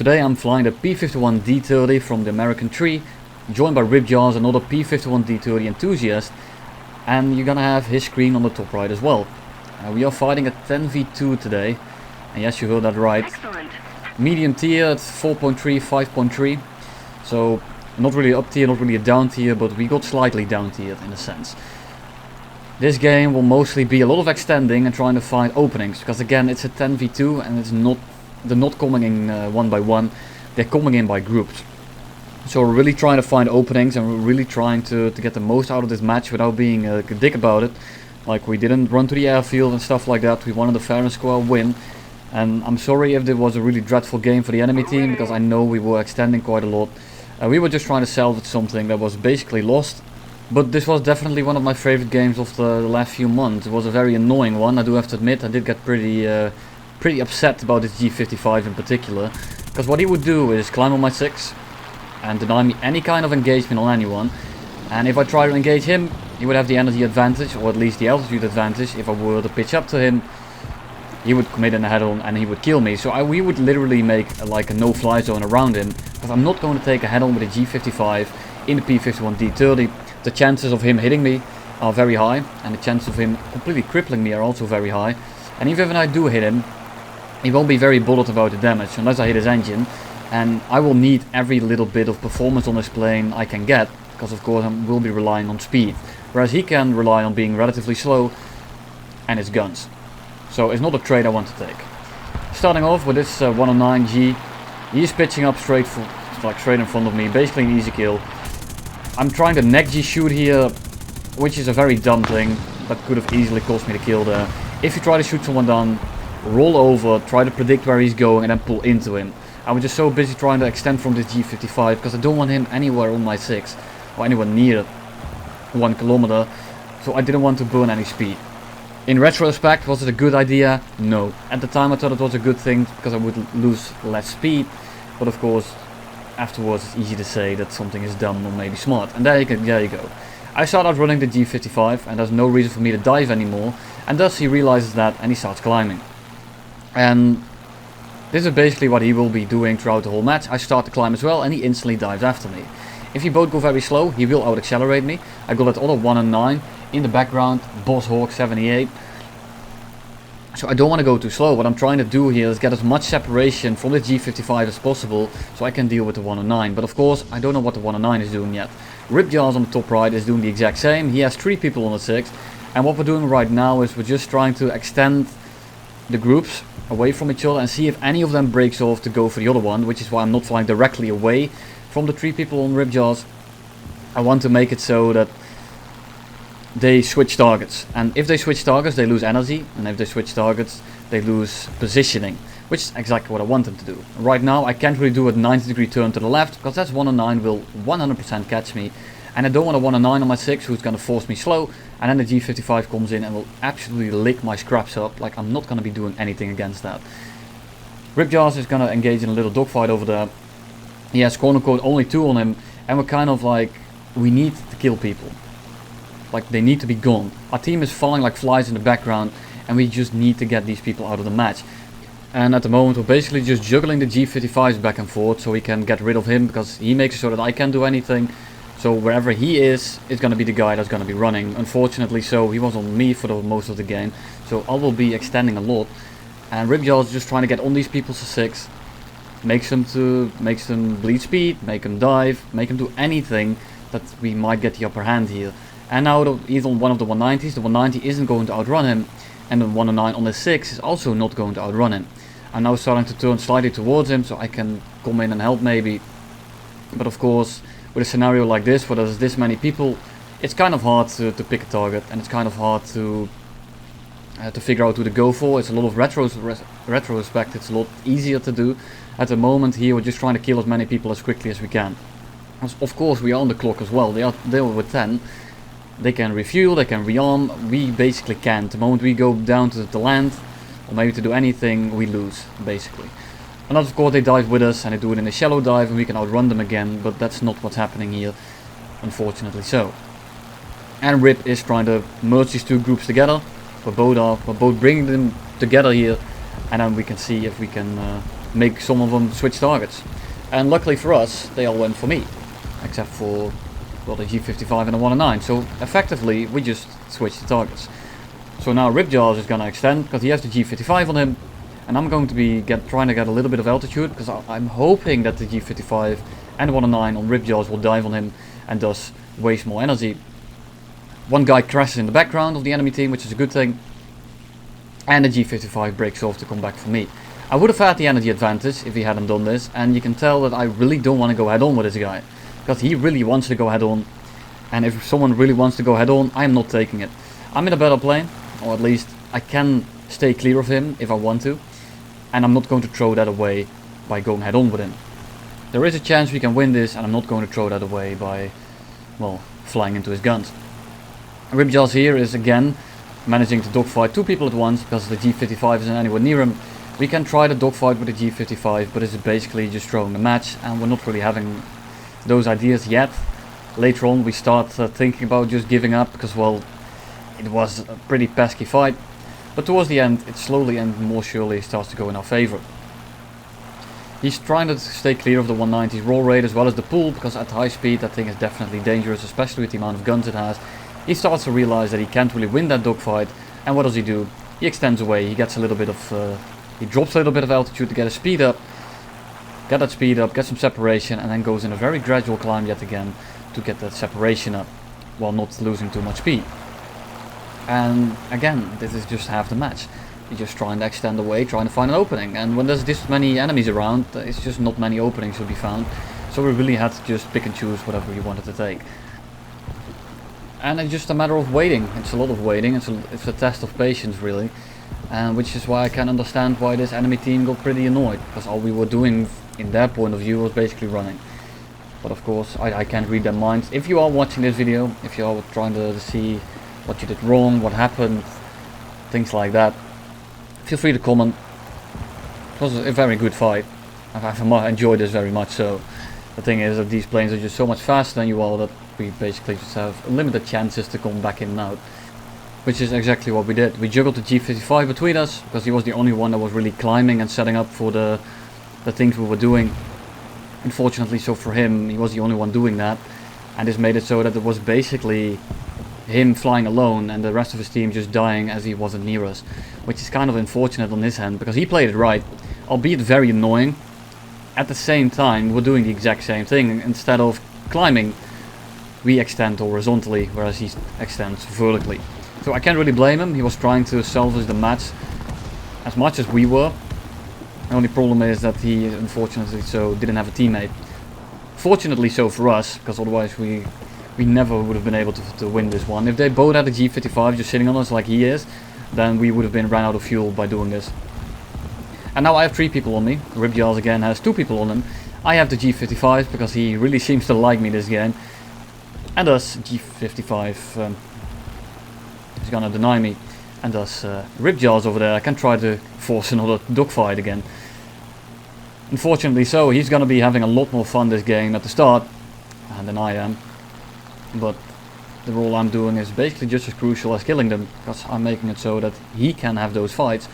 Today I'm flying the P-51D-30 from the American tree, joined by Ripjawz, another P-51D-30 enthusiast, and you're gonna have his screen on the top right as well. We are fighting a 10v2 today, and yes, you heard that right. Excellent. Medium tier at 4.3, 5.3, so not really up tier, not really a down tier, but we got slightly down tiered in a sense. This game will mostly be a lot of extending and trying to find openings, because again it's a 10v2 and they're not coming in one by one, they're coming in by groups. So we're really trying to find openings, and we're really trying to get the most out of this match without being a dick about it. Like, we didn't run to the airfield and stuff like that. We wanted a fair and square win. And I'm sorry if it was a really dreadful game for the enemy team, because I know we were extending quite a lot. We were just trying to salvage something that was basically lost. But this was definitely one of my favorite games of the last few months. It was a very annoying one, I do have to admit. I did get pretty upset about this G55 in particular. Because what he would do is climb on my 6 and deny me any kind of engagement on anyone. And if I try to engage him, he would have the energy advantage, or at least the altitude advantage. If I were to pitch up to him, he would commit in a head-on and he would kill me. So we would literally make like a no-fly zone around him, because I'm not going to take a head-on with a G55 in the P-51D-30. The chances of him hitting me are very high, and the chances of him completely crippling me are also very high. And even if I do hit him, he won't be very bothered about the damage unless I hit his engine. And I will need every little bit of performance on this plane I can get, because of course I will be relying on speed. Whereas he can rely on being relatively slow and his guns. So it's not a trade I want to take. Starting off with this 109G, he's pitching up straight in front of me, basically an easy kill. I'm trying to neck G shoot here, which is a very dumb thing, that could have easily cost me the kill there. If you try to shoot someone down, roll over, try to predict where he's going and then pull into him. I was just so busy trying to extend from this G55 because I don't want him anywhere on my 6 or anywhere near 1 kilometer, so I didn't want to burn any speed. In retrospect, was it a good idea? No. At the time I thought it was a good thing because I would lose less speed, but of course afterwards it's easy to say that something is dumb or maybe smart, and there you go. I start out running the G55 and there's no reason for me to dive anymore, and thus he realizes that and he starts climbing. And this is basically what he will be doing throughout the whole match. I start to climb as well and he instantly dives after me. If you both go very slow, he will out accelerate me. I got that other 1 and 9 in the background, Boss Hawk 78. So I don't want to go too slow. What I'm trying to do here is get as much separation from the G55 as possible so I can deal with the 109. But of course I don't know what the 109 is doing yet. Ripjawz on the top right is doing the exact same. He has 3 people on the 6. And what we're doing right now is we're just trying to extend the groups away from each other and see if any of them breaks off to go for the other one, which is why I'm not flying directly away from the 3 people on Ripjawz. I want to make it so that they switch targets, and if they switch targets they lose energy, and if they switch targets they lose positioning, which is exactly what I want them to do. Right now I can't really do a 90-degree turn to the left because that's 109 will 100% catch me, and I don't want a 109 on my 6 who's going to force me slow, and then the G55 comes in and will absolutely lick my scraps up. Like, I'm not going to be doing anything against that. Ripjawz is going to engage in a little dogfight over there. He has quote unquote only 2 on him, and we're kind of like, we need to kill people. Like, they need to be gone. Our team is falling like flies in the background and we just need to get these people out of the match. And at the moment we're basically just juggling the G55s back and forth so we can get rid of him, because he makes it so that I can't do anything. So wherever he is, it's going to be the guy that's going to be running. Unfortunately so, he was on me for the most of the game, so I will be extending a lot. And Ripjawz is just trying to get on these people to 6. Makes them bleed speed, make them dive, make them do anything that we might get the upper hand here. And now he's on one of the 190s, the 190 isn't going to outrun him, and the 109 on the 6 is also not going to outrun him. I'm now starting to turn slightly towards him so I can come in and help maybe. But of course, with a scenario like this where there's this many people, it's kind of hard to pick a target, and it's kind of hard to figure out who to go for. It's a lot of retrospect, it's a lot easier to do. At the moment here we're just trying to kill as many people as quickly as we can. Of course we are on the clock as well, they are with 10. They can refuel, they can rearm, we basically can't. The moment we go down to the land, or maybe to do anything, we lose, basically. And of course they dive with us, and they do it in a shallow dive, and we can outrun them again, but that's not what's happening here, unfortunately so. And Rip is trying to merge these 2 groups together. We're both bringing them together here, and then we can see if we can make some of them switch targets. And luckily for us, they all went for me, except for, well, the G55 and the 109. So effectively, we just switched the targets. So now Ripjawz is gonna extend because he has the G55 on him, and I'm going to be trying to get a little bit of altitude because I'm hoping that the G55 and the 109 on Ripjawz will dive on him and thus waste more energy. One guy crashes in the background of the enemy team, which is a good thing, and the G55 breaks off to come back for me. I would have had the energy advantage if he hadn't done this, and you can tell that I really don't want to go head on with this guy, because he really wants to go head on, and if someone really wants to go head on, I'm not taking it. I'm in a better plane, or at least I can stay clear of him if I want to, and I'm not going to throw that away by going head on with him. There is a chance we can win this, and I'm not going to throw that away by, well, flying into his guns. Ripjawz here is again managing to dogfight two people at once because the G55 isn't anywhere near him. We can try the dogfight with the G55, but it's basically just throwing the match, and we're not really having those ideas yet. Later on we start thinking about just giving up because, well, it was a pretty pesky fight, but towards the end it slowly and more surely starts to go in our favor. He's trying to stay clear of the 190's roll rate as well as the pool, because at high speed that thing is definitely dangerous, especially with the amount of guns it has. He starts to realize that he can't really win that dogfight, and what does he do? He extends away, he gets a little bit of, he drops a little bit of altitude to get his speed up, get that speed up, get some separation, and then goes in a very gradual climb yet again to get that separation up, while not losing too much speed. And again, this is just half the match. You're just trying to extend away, trying to find an opening, and when there's this many enemies around, it's just not many openings to be found, so we really had to just pick and choose whatever we wanted to take. And it's just a matter of waiting. It's a lot of waiting. It's a test of patience, really, and which is why I can understand why this enemy team got pretty annoyed, because all we were doing in their point of view was basically running. But of course I can't read their minds. If you are watching this video, if you are trying to see what you did wrong, what happened, things like that, feel free to comment. It was a very good fight. I've enjoyed this very much so. The thing is that these planes are just so much faster than you all that we basically just have limited chances to come back in and out. Which is exactly what we did. We juggled the G55 between us, because he was the only one that was really climbing and setting up for the things we were doing. Unfortunately so for him, he was the only one doing that. And this made it so that it was basically him flying alone and the rest of his team just dying as he wasn't near us. Which is kind of unfortunate on his end, because he played it right, albeit very annoying. At the same time, we're doing the exact same thing. Instead of climbing, we extend horizontally, whereas he extends vertically. So I can't really blame him. He was trying to salvage the match as much as we were. The only problem is that he, unfortunately so, didn't have a teammate. Fortunately so for us, because otherwise we never would have been able to win this one. If they both had a G55 just sitting on us like he is, then we would have been ran out of fuel by doing this. And now I have 3 people on me. Ripjawz again has 2 people on him. I have the G55 because he really seems to like me this game. And thus G55 is gonna deny me. And thus Ripjawz over there can try to force another dogfight again. Unfortunately so, he's gonna be having a lot more fun this game at the start than I am. But the role I'm doing is basically just as crucial as killing them, because I'm making it so that he can have those fights.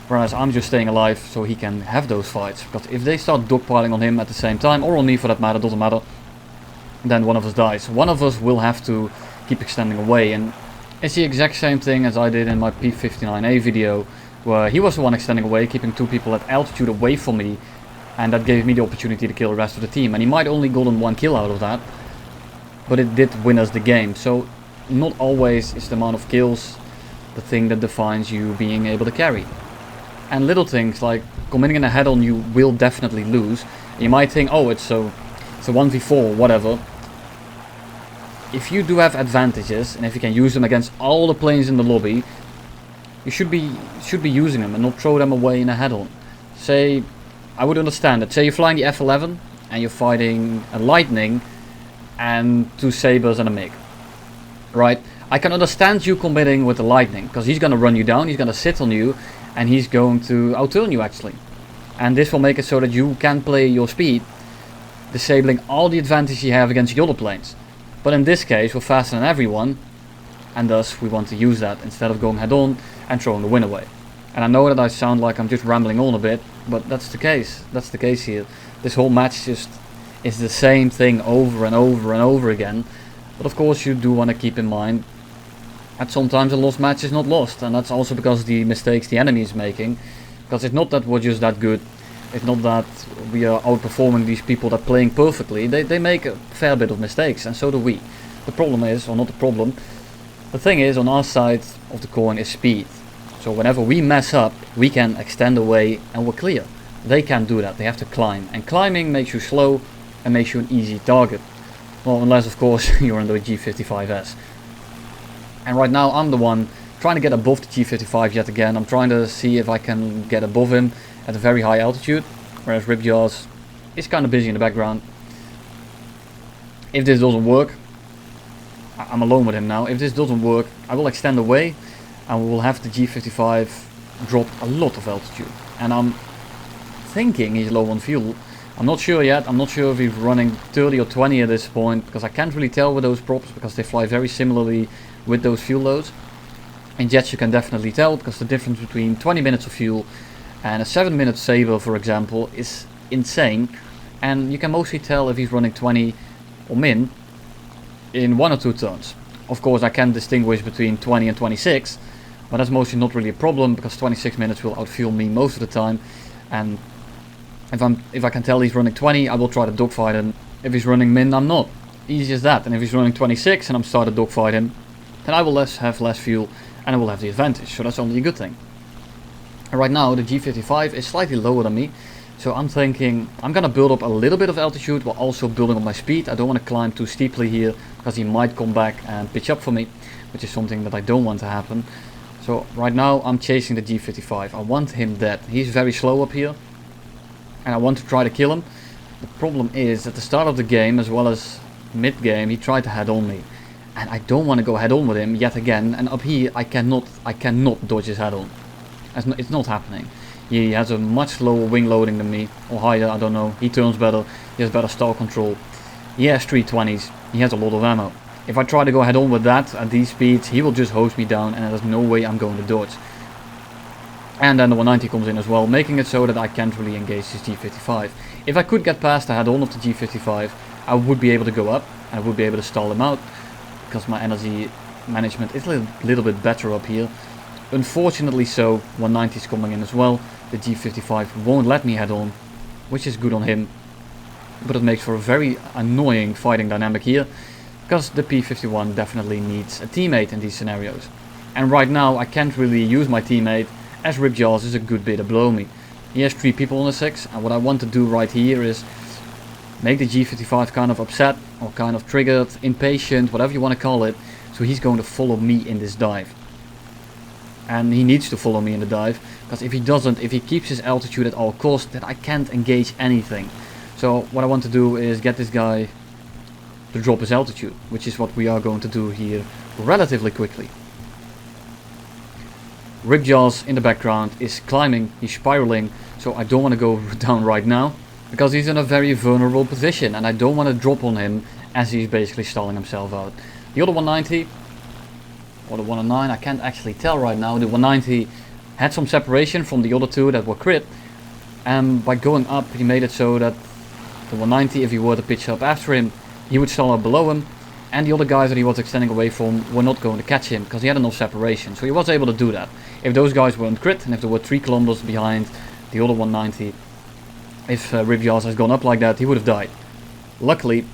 Whereas I'm just staying alive so he can have those fights. Because if they start dogpiling on him at the same time, or on me for that matter, doesn't matter, then one of us dies. One of us will have to keep extending away, and it's the exact same thing as I did in my P-51D video, where he was the one extending away, keeping 2 people at altitude away from me, and that gave me the opportunity to kill the rest of the team. And he might only gotten 1 kill out of that, but it did win us the game. So not always is the amount of kills the thing that defines you being able to carry. And little things like coming in a head-on, you will definitely lose. You might think, oh, it's a 1v4, whatever. If you do have advantages, and if you can use them against all the planes in the lobby, you should be using them and not throw them away in a head-on. Say, I would understand that. Say you're flying the F-11 and you're fighting a Lightning and 2 Sabres and a MiG. Right? I can understand you committing with the Lightning, because he's gonna run you down, he's gonna sit on you, and he's going to outturn you actually. And this will make it so that you can play your speed, disabling all the advantage you have against the other planes. But in this case, we're faster than everyone, and thus we want to use that instead of going head on and throwing the win away. And I know that I sound like I'm just rambling on a bit, but that's the case. That's the case here. This whole match just is the same thing over and over and over again. But of course you do want to keep in mind that sometimes a lost match is not lost, and that's also because of the mistakes the enemy is making. Because it's not that we're just that good. It's not that we are outperforming these people that are playing perfectly. They make a fair bit of mistakes, and so do we. The problem is, or not the problem, the thing is, on our side of the coin is speed. So whenever we mess up, we can extend away and we're clear. They can't do that, they have to climb. And climbing makes you slow and makes you an easy target. Well, unless of course you're in the G55S. And right now I'm the one trying to get above the G55 yet again. I'm trying to see if I can get above him at a very high altitude. Whereas Ripjawz is kind of busy in the background. If this doesn't work, I'm alone with him now. If this doesn't work, I will extend away and we will have the G55 drop a lot of altitude. And I'm thinking he's low on fuel. I'm not sure yet. I'm not sure if he's running 30 or 20 at this point, because I can't really tell with those props, because they fly very similarly with those fuel loads. In jets you can definitely tell, because the difference between 20 minutes of fuel and a 7-minute saber, for example, is insane. And you can mostly tell if he's running 20 or min in 1 or 2 turns. Of course I can distinguish between 20 and 26, but that's mostly not really a problem, because 26 minutes will outfuel me most of the time. And if I can tell he's running 20, I will try to dogfight him. If he's running min, I'm not. Easy as that. And if he's running 26 and I'm starting to dogfight him, then I will have less fuel and I will have the advantage. So that's only a good thing. And right now the G55 is slightly lower than me. So I'm thinking I'm gonna build up a little bit of altitude while also building up my speed. I don't want to climb too steeply here, because he might come back and pitch up for me, which is something that I don't want to happen. So right now I'm chasing the G55. I want him dead. He's very slow up here and I want to try to kill him. The problem is at the start of the game, as well as mid game, he tried to head on me, and I don't want to go head on with him yet again. And up here I cannot dodge his head on. It's not happening. He has a much lower wing loading than me, or higher, I don't know. He turns better, he has better stall control. He has 320s, he has a lot of ammo. If I try to go head on with that at these speeds, he will just hose me down, and there's no way I'm going to dodge. And then the 190 comes in as well, making it so that I can't really engage this G55. If I could get past the head on of the G55, I would be able to go up, and I would be able to stall him out, because my energy management is a little bit better up here. Unfortunately so, 190 is coming in as well. The G55 won't let me head on, which is good on him, but it makes for a very annoying fighting dynamic here, because the P-51 definitely needs a teammate in these scenarios. And right now I can't really use my teammate, as Ripjawz is a good bit below me. He has 3 people on the 6, and what I want to do right here is make the G55 kind of upset, or kind of triggered, impatient, whatever you want to call it, so he's going to follow me in this dive. And he needs to follow me in the dive, because if he doesn't, if he keeps his altitude at all costs, then I can't engage anything. So what I want to do is get this guy to drop his altitude, which is what we are going to do here relatively quickly. Ripjawz in the background is climbing, he's spiraling, so I don't want to go down right now, because he's in a very vulnerable position and I don't want to drop on him as he's basically stalling himself out. The other 190, or the 109, I can't actually tell right now. The 190 had some separation from the other 2 that were crit, and by going up he made it so that the 190, if he were to pitch up after him, he would stall out below him, and the other guys that he was extending away from were not going to catch him, because he had enough separation, so he was able to do that. If those guys weren't crit, and if there were 3 kilometers behind the other 190, if Ripjawz has gone up like that, he would have died. Luckily,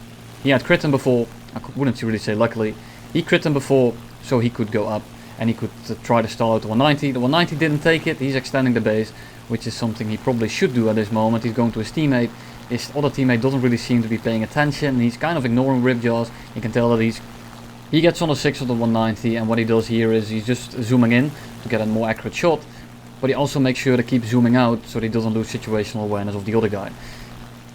he had crit him before. I wouldn't really say luckily. He crit him before, so he could go up, and he could try to stall out the 190. The 190 didn't take it, he's extending the base, which is something he probably should do at this moment. He's going to his teammate. His other teammate doesn't really seem to be paying attention. He's kind of ignoring Ripjawz. You can tell that he gets on the 6 of the 190, and what he does here is he's just zooming in to get a more accurate shot, but he also makes sure to keep zooming out so that he doesn't lose situational awareness of the other guy.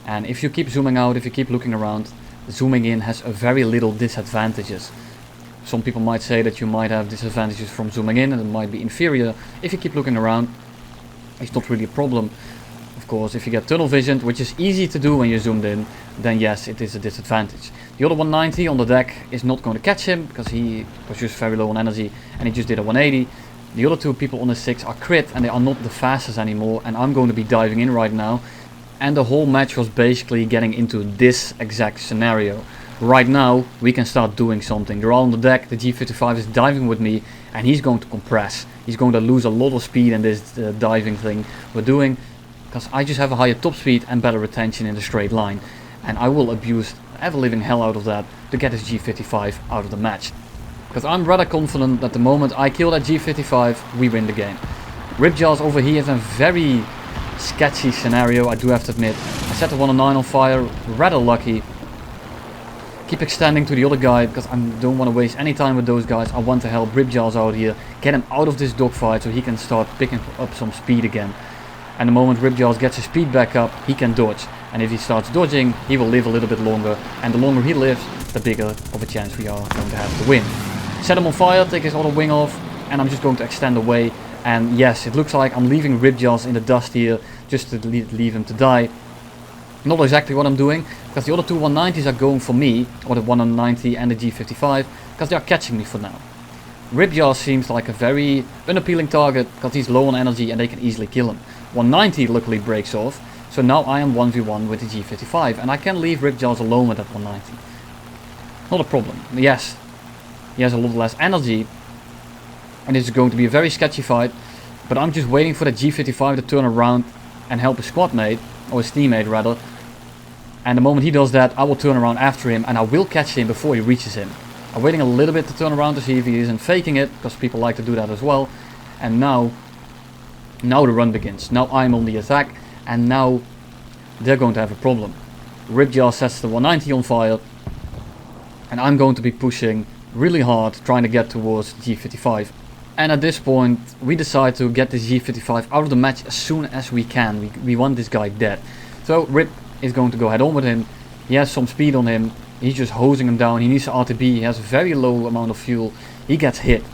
And if you keep zooming out, if you keep looking around, zooming in has a very little disadvantages. Some people might say that you might have disadvantages from zooming in and it might be inferior. If you keep looking around, it's not really a problem. Of course, if you get tunnel vision, which is easy to do when you're zoomed in, then yes, it is a disadvantage. The other 190 on the deck is not going to catch him, because he was just very low on energy and he just did a 180. The other two people on the 6 are crit and they are not the fastest anymore, and I'm going to be diving in right now. And the whole match was basically getting into this exact scenario. Right now we can start doing something. They're all on the deck, the G55 is diving with me and he's going to compress. He's going to lose a lot of speed in this diving thing we're doing, because I just have a higher top speed and better retention in the straight line. And I will abuse the ever living hell out of that to get this G55 out of the match. Because I'm rather confident that the moment I kill that G55 we win the game. Ripjawz over here is a very sketchy scenario, I do have to admit. I set the 109 on fire, rather lucky. Keep extending to the other guy because I don't want to waste any time with those guys. I want to help Ripjawz out here, get him out of this dogfight so he can start picking up some speed again. And the moment Ripjawz gets his speed back up, he can dodge. And if he starts dodging, he will live a little bit longer. And the longer he lives, the bigger of a chance we are going to have to win. Set him on fire, take his other wing off, and I'm just going to extend away. And yes, it looks like I'm leaving Ripjawz in the dust here, just to leave him to die. Not exactly what I'm doing, because the other two 190s are going for me, or the 190 and the G55, because they are catching me for now. Ripjawz seems like a very unappealing target, because he's low on energy and they can easily kill him. 190 luckily breaks off, so now I am 1v1 with the G55, and I can leave Ripjawz alone with that 190. Not a problem. Yes, he has a lot less energy, and this is going to be a very sketchy fight, but I'm just waiting for the G55 to turn around and help his squad mate, or his teammate rather. And the moment he does that, I will turn around after him and I will catch him before he reaches him. I'm waiting a little bit to turn around to see if he isn't faking it, because people like to do that as well. And now the run begins. Now I'm on the attack, and now they're going to have a problem. Ripjawz sets the 190 on fire, and I'm going to be pushing really hard, trying to get towards the G55. And at this point, we decide to get this G55 out of the match as soon as we can. We want this guy dead. So Rip is going to go head on with him. He has some speed on him. He's just hosing him down. He needs the RTB. He has a very low amount of fuel. He gets hit.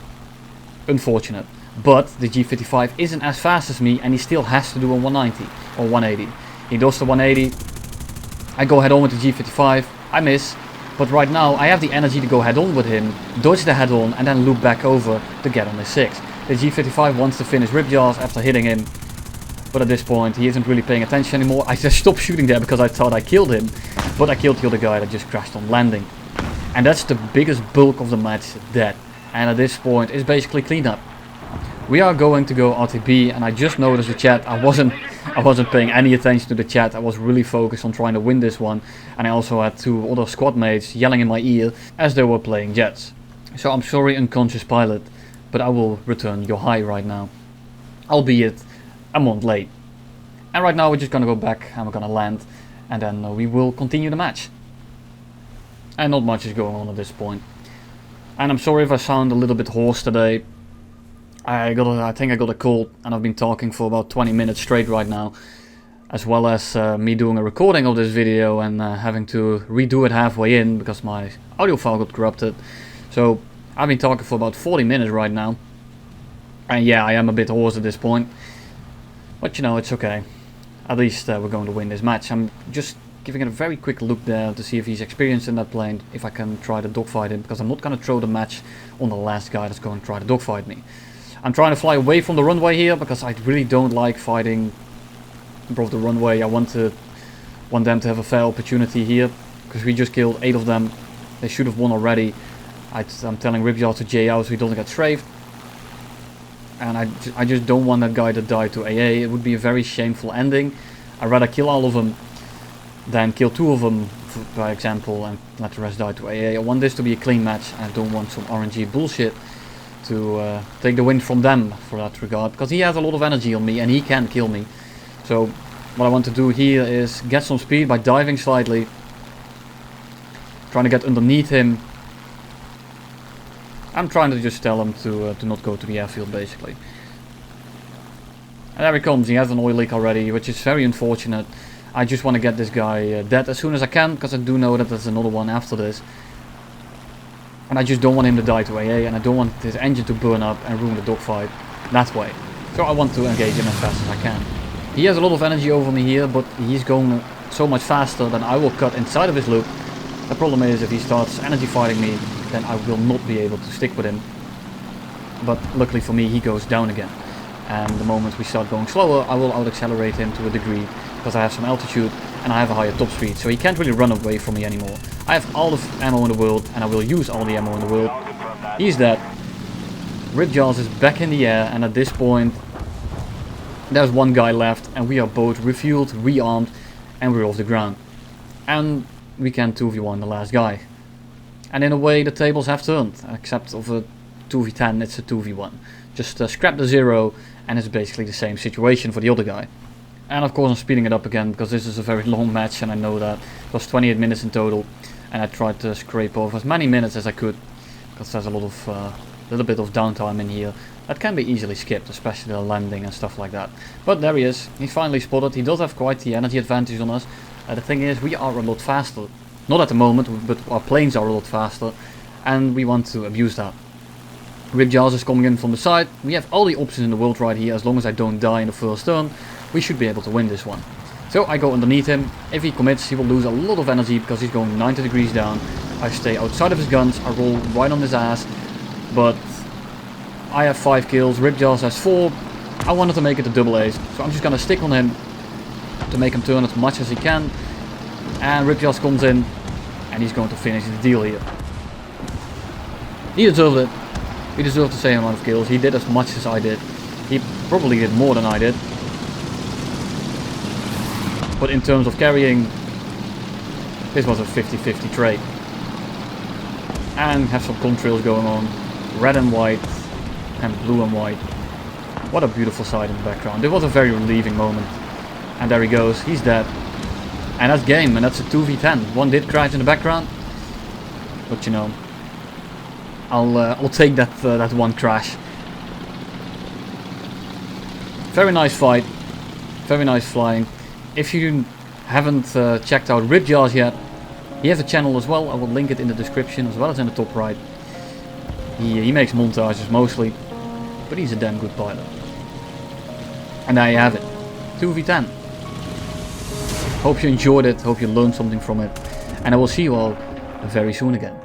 Unfortunate. But the G55 isn't as fast as me, and he still has to do a 190 or 180. He does the 180. I go head on with the G55. I miss. But right now I have the energy to go head on with him, dodge the head on, and then loop back over to get on the 6. The G55 wants to finish Ripjawz after hitting him. But at this point he isn't really paying attention anymore. I just stopped shooting there because I thought I killed him. But I killed the other guy that just crashed on landing. And that's the biggest bulk of the match dead. And at this point it's basically cleanup. We are going to go RTB, and I just noticed the chat. I wasn't paying any attention to the chat. I was really focused on trying to win this one. And I also had two other squad mates yelling in my ear as they were playing jets. So I'm sorry, unconscious pilot, but I will return your high right now. Albeit a month late. And right now we're just gonna go back and we're gonna land, and then we will continue the match. And not much is going on at this point. And I'm sorry if I sound a little bit hoarse today. I think I got a cold, and I've been talking for about 20 minutes straight right now, as well as me doing a recording of this video and having to redo it halfway in because my audio file got corrupted. So I've been talking for about 40 minutes right now, and yeah, I am a bit hoarse at this point, but you know, it's okay. At least we're going to win this match. I'm just giving it a very quick look there to see if he's experienced in that plane, if I can try to dogfight him, because I'm not going to throw the match on the last guy that's going to try to dogfight me. I'm trying to fly away from the runway here because I really don't like fighting above the runway. I want them to have a fair opportunity here, because we just killed 8 of them. They should have won already. I'm telling Ripjawz to J out so he doesn't get strafed. And I just don't want that guy to die to AA. It would be a very shameful ending. I'd rather kill all of them than kill 2 of them, by example, and let the rest die to AA. I want this to be a clean match. I don't want some RNG bullshit to take the win from them for that regard, because he has a lot of energy on me and he can kill me. So what I want to do here is get some speed by diving slightly, trying to get underneath him. I'm trying to just tell him to not go to the airfield basically. And there he comes. He has an oil leak already, which is very unfortunate. I just want to get this guy dead as soon as I can, because I do know that there's another one after this. And I just don't want him to die to AA, and I don't want his engine to burn up and ruin the dogfight that way. So I want to engage him as fast as I can. He has a lot of energy over me here, but he's going so much faster than I will cut inside of his loop. The problem is, if he starts energy fighting me, then I will not be able to stick with him. but luckily for me he goes down again. And the moment we start going slower, I will out-accelerate him to a degree, because I have some altitude and I have a higher top speed, so he can't really run away from me anymore. I have all the ammo in the world, and I will use all the ammo in the world. He's dead. Ripjawz is back in the air, and at this point there's one guy left, and we are both refueled, rearmed, and we're off the ground. And we can 2v1 the last guy. And in a way the tables have turned, except of a 2v10 it's a 2v1. Just scrap the 0 and it's basically the same situation for the other guy. And of course I'm speeding it up again because this is a very long match, and I know that. It was 28 minutes in total, and I tried to scrape over as many minutes as I could, because there's a little bit of downtime in here that can be easily skipped, especially the landing and stuff like that. But there he is, he's finally spotted. He does have quite the energy advantage on us. The thing is, we are a lot faster. Not at the moment, but our planes are a lot faster, and we want to abuse that. Ripjawz is coming in from the side. We have all the options in the world right here. As long as I don't die in the first turn, we should be able to win this one. So I go underneath him. If he commits, he will lose a lot of energy because he's going 90 degrees down. I stay outside of his guns. I roll right on his ass. But I have 5 kills. Ripjawz has 4. I wanted to make it a double ace, so I'm just going to stick on him to make him turn as much as he can. And Ripjawz comes in, and he's going to finish the deal here. He deserved it. He deserved the same amount of kills. He did as much as I did. He probably did more than I did. But in terms of carrying, this was a 50-50 trade. And have some contrails going on. Red and white and blue and white. What a beautiful sight in the background. It was a very relieving moment. And there he goes. He's dead. And that's game. And that's a 2v10. One did crash in the background. But you know, I'll take that one crash. Very nice fight. Very nice flying. If you haven't checked out Ripjawz yet, he has a channel as well. I will link it in the description as well as in the top right. He makes montages mostly, but he's a damn good pilot. And there you have it. 2v10. Hope you enjoyed it. Hope you learned something from it. And I will see you all very soon again.